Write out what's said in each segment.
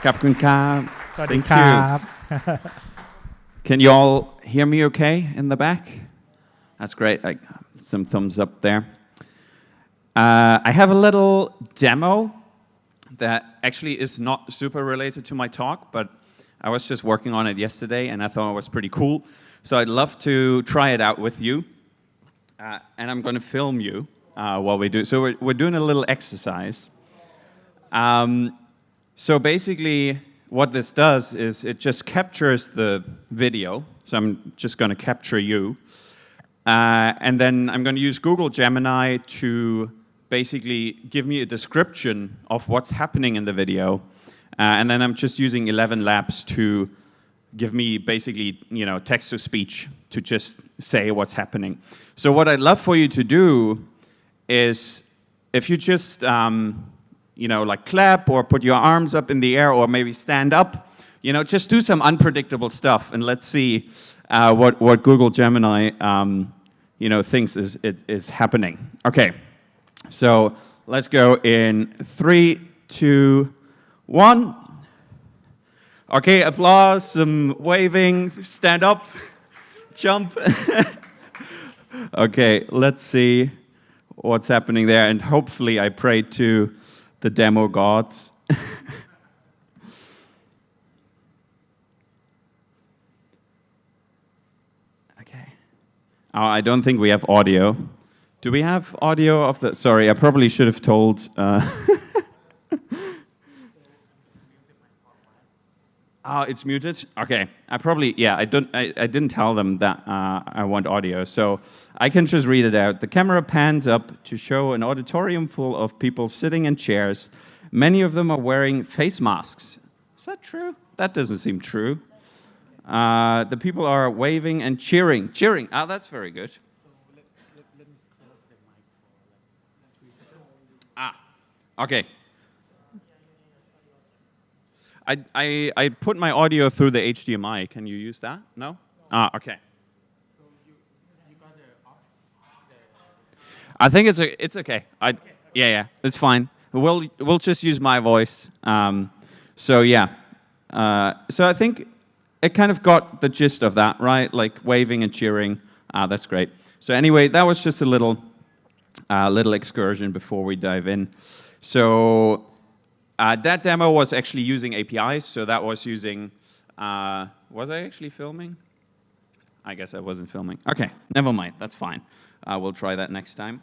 Kapkunka. สวัสดี Thank ครับ you. Can you all hear me okay in the back? That's great. Some thumbs up there. I have a little demo that actually is not super related to my talk, but I was just working on it yesterday and I thought it was pretty cool. So I'd love to try it out with you. And I'm going to film you while we do. So we're doing a little exercise. So basically, what this does is it just captures the video. So I'm just going to capture you. And then I'm going to use Google Gemini to basically give me a description of what's happening in the video. And then I'm just using ElevenLabs to give me basically, text-to-speech to just say what's happening. So what I'd love for you to do is if you just like clap or put your arms up in the air or maybe stand up, just do some unpredictable stuff and let's see what Google Gemini thinks is happening. Okay, so let's go in 3, 2, 1. Okay, applause, some waving, stand up, jump. Okay, let's see what's happening there and hopefully I pray to the demo gods. Okay. Oh, I don't think we have audio. Do we have audio of the? Sorry, I probably should have told. Oh, it's muted. Okay, I didn't tell them that I want audio, so I can just read it out. The camera pans up to show an auditorium full of people sitting in chairs. Many of them are wearing face masks. Is that true? That doesn't seem true. The people are waving and cheering. Cheering. Oh, that's very good. Okay. I put my audio through the HDMI. Can you use that? No? Okay. I think it's okay. Yeah, it's fine. We'll just use my voice. So yeah. So I think it kind of got the gist of that, right? Like waving and cheering. That's great. So anyway, that was just a little excursion before we dive in. So that demo was actually using APIs. So that was using. Was I actually filming? I guess I wasn't filming. Okay, never mind. That's fine. We'll try that next time.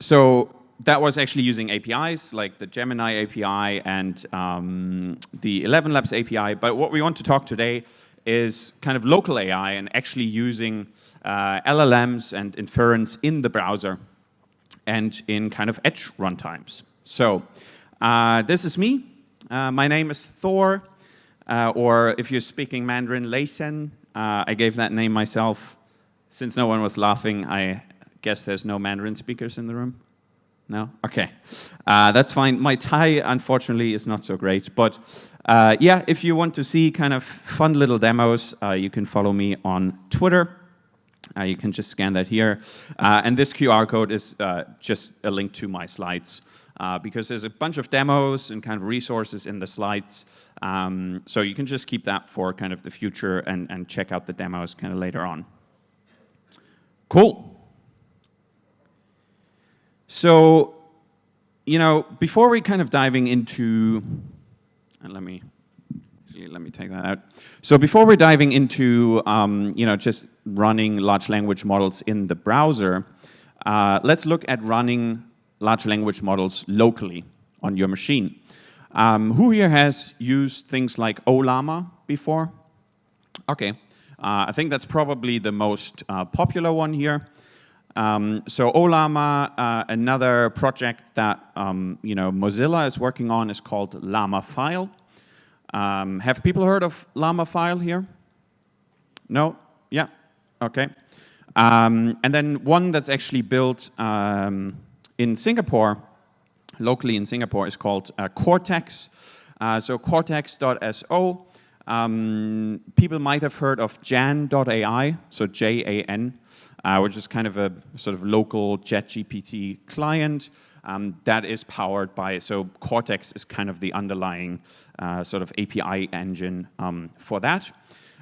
So that was actually using APIs, like the Gemini API and the ElevenLabs API. But what we want to talk today is kind of local AI and actually using LLMs and inference in the browser and in kind of edge runtimes. So this is me. My name is Thor, or if you're speaking Mandarin, Lei Sen. I gave that name myself. Since no one was laughing, I guess there's no Mandarin speakers in the room. No? Okay. That's fine. My Thai, unfortunately, is not so great. But yeah, if you want to see kind of fun little demos, you can follow me on Twitter. You can just scan that here. And this QR code is just a link to my slides. Because there's a bunch of demos and kind of resources in the slides. So you can just keep that for kind of the future and check out the demos kind of later on. Cool. So, before we kind of diving into, and let me take that out. So before we're diving into, just running large language models in the browser, let's look at running large language models locally on your machine. Who here has used things like Ollama before? Okay, I think that's probably the most popular one here. So Ollama, another project that Mozilla is working on is called Llamafile. Have people heard of Llamafile here? No? Yeah? Okay. And then one that's actually built in Singapore, locally in Singapore, is called Cortex. So Cortex.so. People might have heard of Jan.ai, so Jan, which is kind of a sort of local ChatGPT client that is powered by, so Cortex is kind of the underlying sort of API engine for that.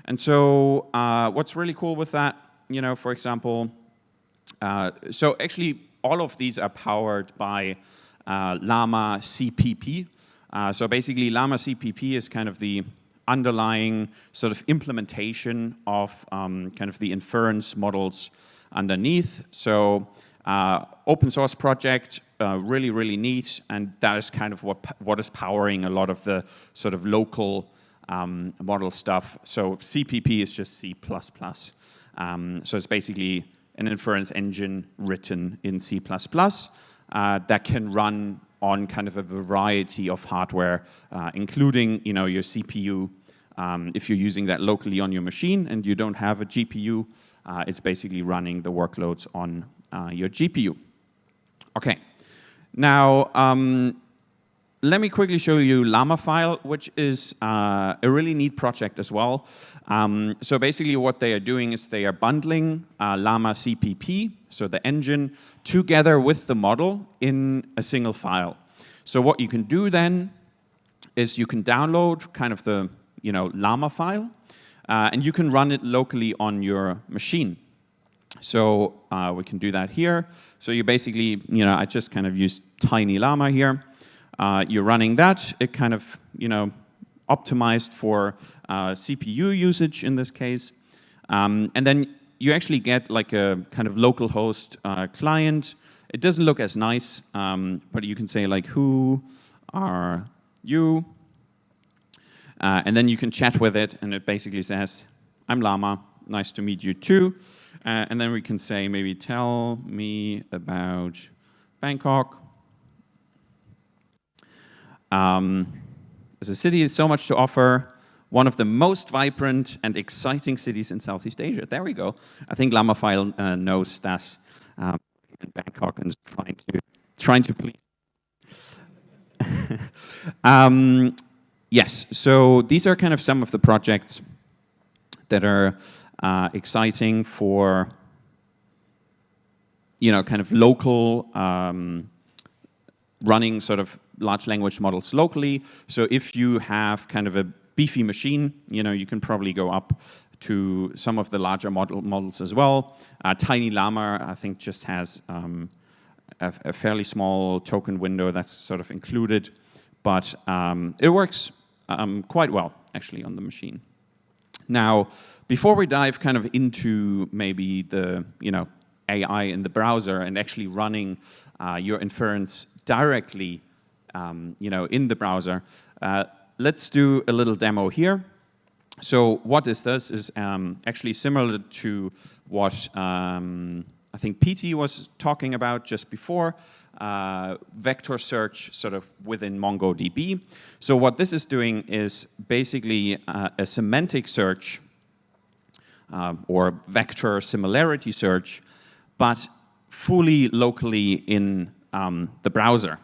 And so what's really cool with that, for example, so actually all of these are powered by Llama CPP. So basically Llama CPP is kind of the underlying sort of implementation of kind of the inference models underneath. So open source project, really, really neat, and that is kind of what is powering a lot of the sort of local model stuff. So CPP is just C++. So it's basically an inference engine written in C++ that can run on kind of a variety of hardware, including your CPU. If you're using that locally on your machine and you don't have a GPU, it's basically running the workloads on your GPU. Okay, now let me quickly show you Llamafile, which is a really neat project as well. So basically what they are doing is they are bundling Llama CPP, so the engine, together with the model in a single file. So what you can do then is you can download kind of the Llamafile, and you can run it locally on your machine. So we can do that here. So you basically, I just kind of used Tiny Llama here. You're running that. It kind of, optimized for CPU usage in this case. And then you actually get like a kind of local host client. It doesn't look as nice, but you can say like, who are you? And then you can chat with it, and it basically says, I'm Llama, nice to meet you too. And then we can say, maybe tell me about Bangkok. As a city is so much to offer, one of the most vibrant and exciting cities in Southeast Asia. There we go. I think Llamafile knows that in Bangkok and is trying to please. Yes, so these are kind of some of the projects that are exciting for kind of local running sort of large language models locally. So if you have kind of a Beefy machine, you can probably go up to some of the larger models as well. Tiny Llama, I think, just has a fairly small token window that's sort of included, but it works quite well, actually, on the machine. Now, before we dive kind of into maybe the AI in the browser and actually running your inference directly in the browser, let's do a little demo here. So what this does is actually similar to what I think PT was talking about just before, vector search sort of within MongoDB. So what this is doing is basically a semantic search or vector similarity search, but fully locally in the browser.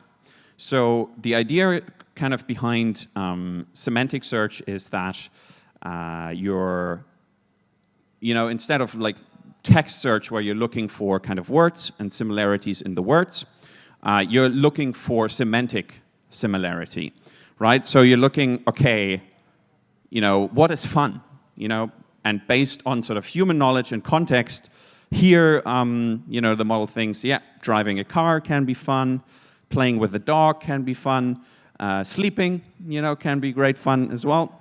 So the idea kind of behind semantic search is that instead of like text search where you're looking for kind of words and similarities in the words, you're looking for semantic similarity, right? So you're looking, okay, what is fun, and based on sort of human knowledge and context, here, the model thinks, yeah, driving a car can be fun, playing with a dog can be fun, sleeping, can be great fun as well.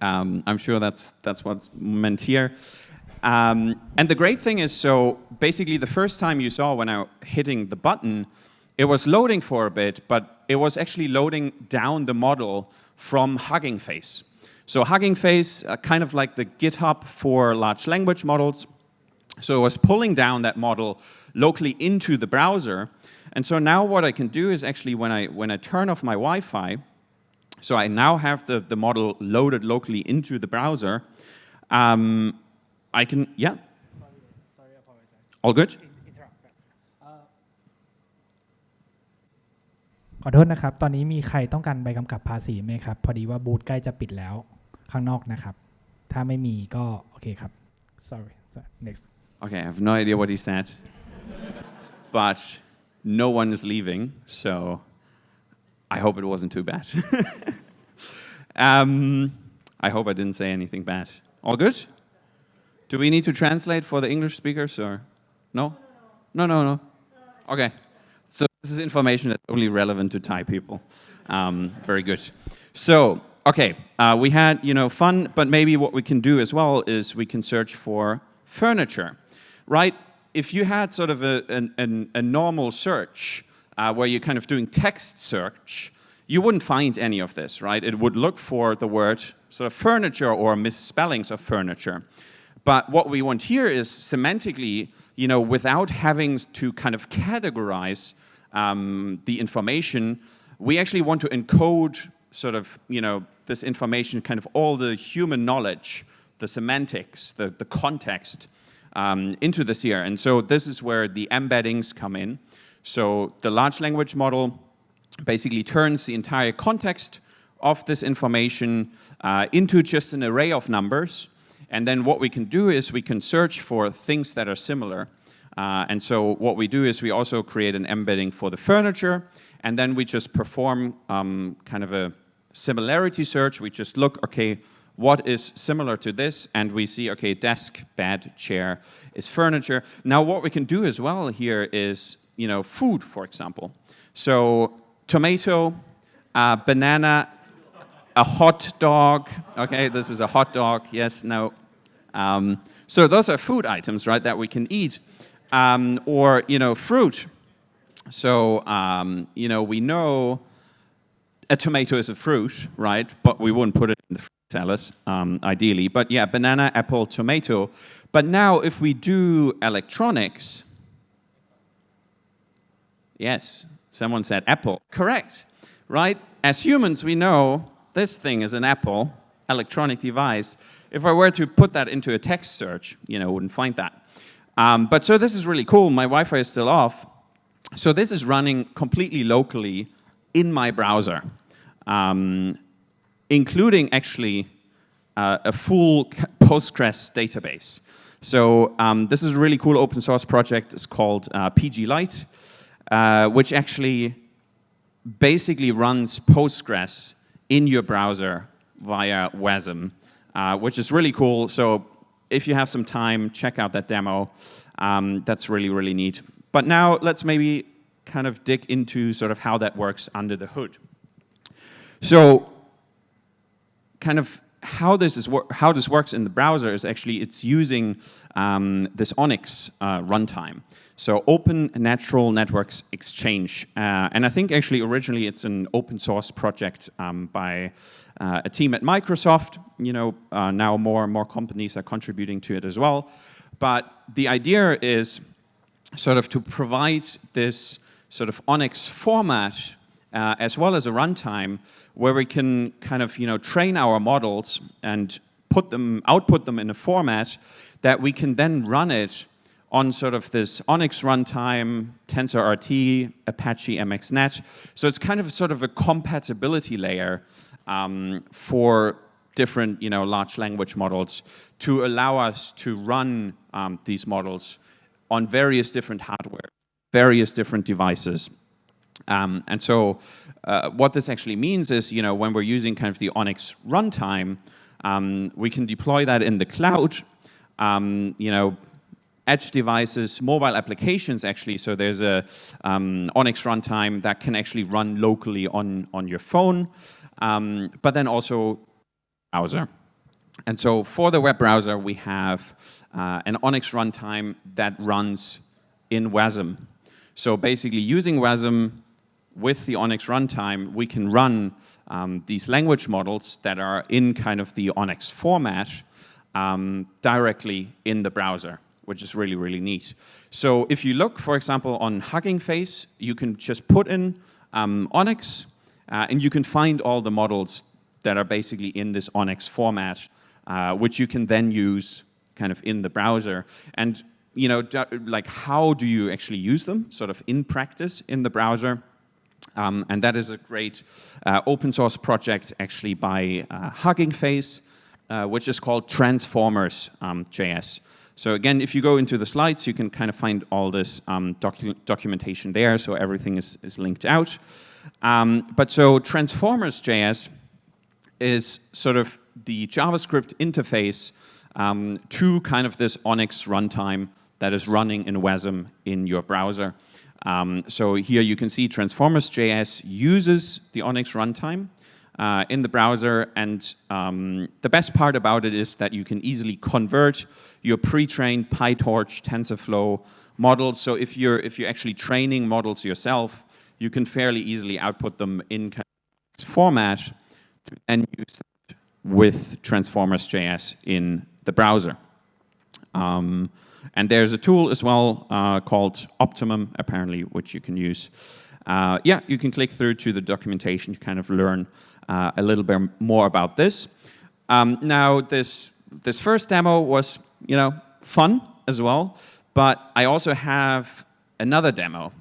I'm sure that's what's meant here. And the great thing is, so basically the first time you saw when I was hitting the button, it was loading for a bit, but it was actually loading down the model from Hugging Face. So Hugging Face, kind of like the GitHub for large language models. So it was pulling down that model locally into the browser. And so now what I can do is actually when I turn off my Wi-Fi, so I now have the model loaded locally into the browser, I can, yeah? Sorry, I apologize. All good? ขอโทษนะครับตอนนี้มีใครต้องการใบกำกับภาษีไหมครับพอดีว่าบูธใกล้จะปิดแล้ว ข้างนอกนะครับถ้าไม่มีก็โอเคครับ sorry next Okay, I have no idea what he said, but no one is leaving, so I hope it wasn't too bad. I hope I didn't say anything bad. All good? Do we need to translate for the English speakers or no? No. Okay. So this is information that's only relevant to Thai people. Very good. So, okay, we had, fun, but maybe what we can do as well is we can search for furniture, right? If you had sort of a normal search where you're kind of doing text search, you wouldn't find any of this, right? It would look for the word sort of furniture or misspellings of furniture. But what we want here is semantically, without having to kind of categorize the information, we actually want to encode sort of, this information, kind of all the human knowledge, the semantics, the context into this here. And so this is where the embeddings come in. So the large language model basically turns the entire context of this information into just an array of numbers. And then what we can do is we can search for things that are similar. And so what we do is we also create an embedding for the furniture, and then we just perform kind of a similarity search. We just look, okay, what is similar to this? And we see, okay, desk, bed, chair is furniture. Now what we can do as well here is, food, for example. So tomato, banana, a hot dog. Okay, this is a hot dog. Yes, no. So those are food items, right, that we can eat. Or, fruit. So, we know a tomato is a fruit, right? But we wouldn't put it in the fruit salad, ideally. But yeah, banana, apple, tomato. But now if we do electronics, yes, someone said apple. Correct, right? As humans, we know this thing is an apple, electronic device. If I were to put that into a text search, wouldn't find that. But so this is really cool. My Wi-Fi is still off. So this is running completely locally in my browser, including actually a full Postgres database. So this is a really cool open source project. It's called PGlite, which actually basically runs Postgres in your browser via Wasm, which is really cool. So if you have some time, check out that demo. That's really, really neat. But now let's maybe kind of dig into sort of how that works under the hood. So kind of how this works in the browser is actually it's using this ONNX runtime. So Open Natural Networks Exchange. And I think actually originally it's an open source project by a team at Microsoft. Now more and more companies are contributing to it as well. But the idea is sort of to provide this sort of ONNX format as well as a runtime where we can kind of train our models and output them in a format that we can then run it on sort of this ONNX runtime, TensorRT, Apache MXNet. So it's kind of sort of a compatibility layer for different large language models to allow us to run these models on various different hardware, various different devices. And so what this actually means is, when we're using kind of the ONNX runtime, we can deploy that in the cloud, edge devices, mobile applications actually. So there's a ONNX runtime that can actually run locally on your phone, but then also browser. And so for the web browser, we have an ONNX runtime that runs in Wasm. So basically using Wasm with the ONNX runtime, we can run these language models that are in kind of the ONNX format directly in the browser, which is really, really neat. So if you look, for example, on Hugging Face, you can just put in ONNX, and you can find all the models that are basically in this ONNX format, which you can then use kind of in the browser. And like how do you actually use them, sort of in practice in the browser? And that is a great open source project actually by Hugging Face, which is called Transformers.js. So again, if you go into the slides, you can kind of find all this documentation there, so everything is linked out. But so Transformers.js is sort of the JavaScript interface to kind of this ONNX runtime that is running in Wasm in your browser. So here you can see Transformers.js uses the ONNX runtime in the browser, and the best part about it is that you can easily convert your pre-trained PyTorch, TensorFlow models. So if you're actually training models yourself, you can fairly easily output them in kind of format and use it with Transformers.js in the browser. And there's a tool as well called Optimum, apparently, which you can use. Yeah, you can click through to the documentation to kind of learn a little bit more about this. Now, this first demo was, fun as well, but I also have another demo.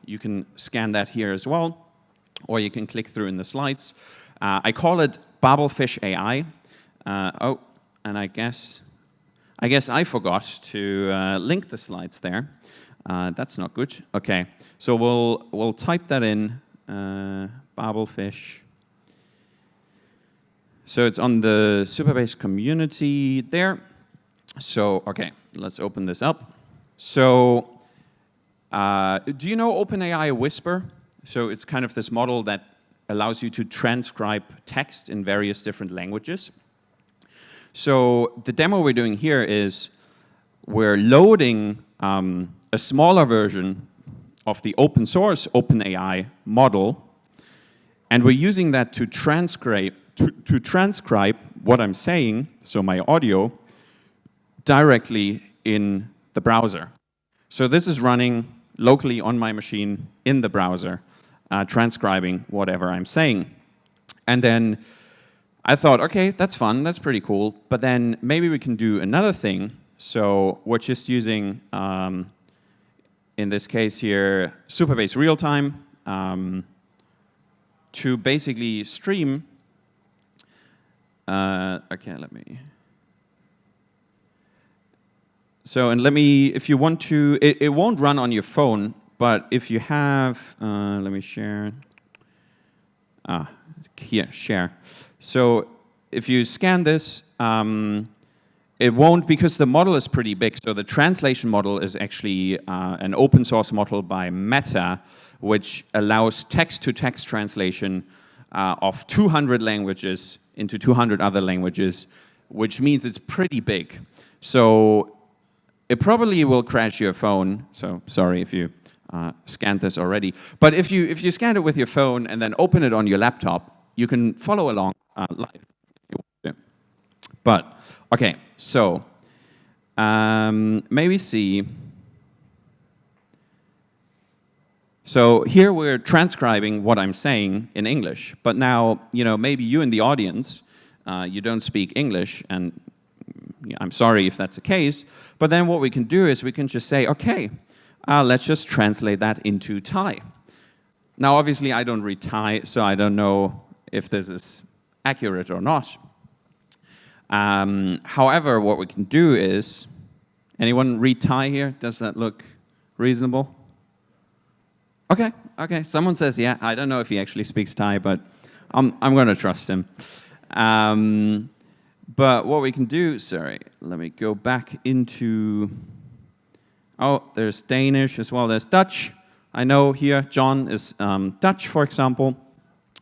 You can scan that here as well, or you can click through in the slides. I call it Babelfish AI. Oh, and I guess I forgot to link the slides there. That's not good. Okay, so we'll type that in, Babelfish. So it's on the Supabase community there. So, okay, let's open this up. So, do you know OpenAI Whisper? So it's kind of this model that allows you to transcribe text in various different languages. So the demo we're doing here is we're loading a smaller version of the open source OpenAI model, and we're using that to transcribe what I'm saying, so my audio, directly in the browser. So this is running locally on my machine in the browser, transcribing whatever I'm saying. And then I thought, okay, that's fun, that's pretty cool, but then maybe we can do another thing. So we're just using, in this case here, Supabase Realtime to basically stream. Okay, let me. So, and let me, if you want to, it won't run on your phone, but if you have, let me share. Here, share. So if you scan this, it won't, because the model is pretty big. So the translation model is actually an open source model by Meta, which allows text-to-text translation of 200 languages into 200 other languages, which means it's pretty big. So it probably will crash your phone. So sorry if you scanned this already. But if you scan it with your phone and then open it on your laptop, you can follow along live. But okay, so maybe see. So here we're transcribing what I'm saying in English. But now, maybe you in the audience, you don't speak English, and I'm sorry if that's the case. But then what we can do is we can just say, okay, let's just translate that into Thai. Now, obviously, I don't read Thai, so I don't know if this is accurate or not. However, what we can do is, anyone read Thai here? Does that look reasonable? Okay, okay. Someone says, yeah. I don't know if he actually speaks Thai, but I'm going to trust him. But what we can do, sorry, let me go back into, oh, there's Danish as well, there's Dutch. I know here John is Dutch, for example.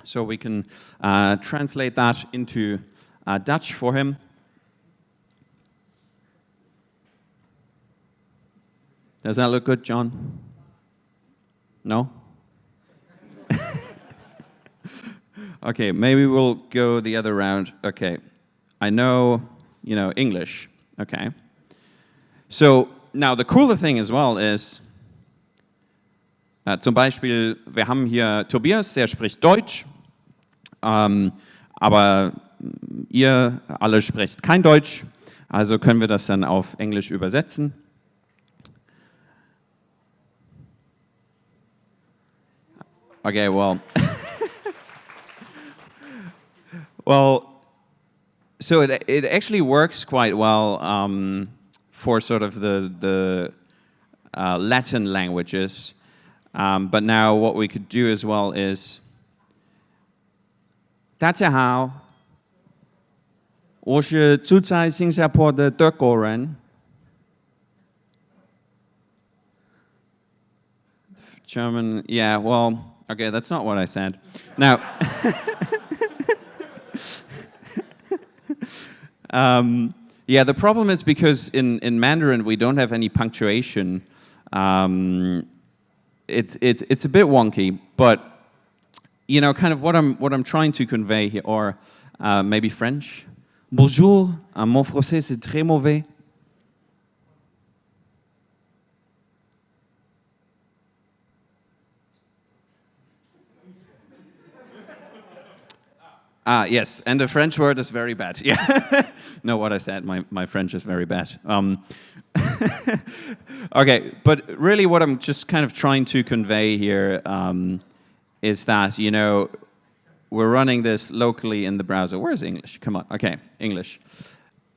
So we can translate that into Dutch for him. Does that look good, John? No? Okay, maybe we'll go the other round. Okay, I know, English. Okay. So now the cooler thing as well is, zum Beispiel, wir haben hier Tobias, der spricht Deutsch, aber ihr alle sprecht kein Deutsch, also können wir das dann auf Englisch übersetzen. Okay, well, well, so it actually works quite well for sort of the Latin languages, but now what we could do as well is 大家好，我是住在新加坡的德国人。German, yeah, well, okay, that's not what I said. Now, yeah, the problem is because in Mandarin we don't have any punctuation. It's a bit wonky, but you know, kind of what I'm trying to convey here, or maybe French. Bonjour, mon français c'est très mauvais. Yes, and the French word is very bad. Yeah, no, what I said, my French is very bad. Okay, but really what I'm just kind of trying to convey here is that, you know, we're running this locally in the browser. Where's English? Come on, okay, English.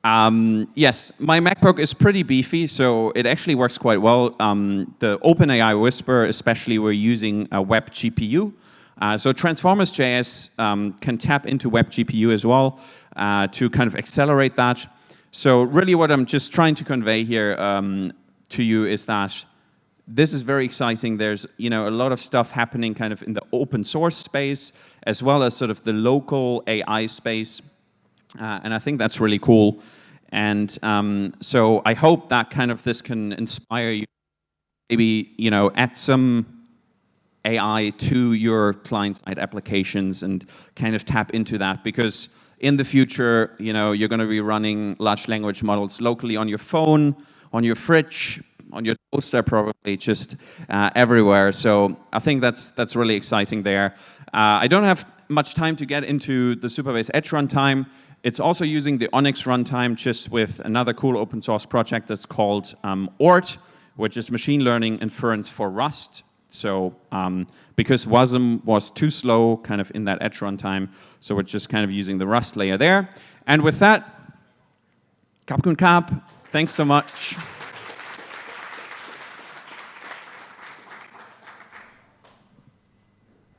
Yes, my MacBook is pretty beefy, so it actually works quite well. The OpenAI Whisper, especially, we're using a web GPU. So Transformers.js can tap into web GPU as well to kind of accelerate that. So really what I'm just trying to convey here to you is that this is very exciting. There's, you know, a lot of stuff happening kind of in the open source space as well as sort of the local AI space. And I think that's really cool. And so I hope that kind of this can inspire you, maybe, you know, add some AI to your client-side applications and kind of tap into that, because in the future, you know, you're going to be running large language models locally on your phone, on your fridge, on your toaster, probably just everywhere. So I think that's really exciting there. I don't have much time to get into the Supabase Edge runtime. It's also using the ONNX Runtime, just with another cool open source project that's called ORT, which is machine learning inference for Rust. So because Wasm was too slow kind of in that Edge runtime, so we're just kind of using the Rust layer there. And with that, Kap kun Kap, thanks so much.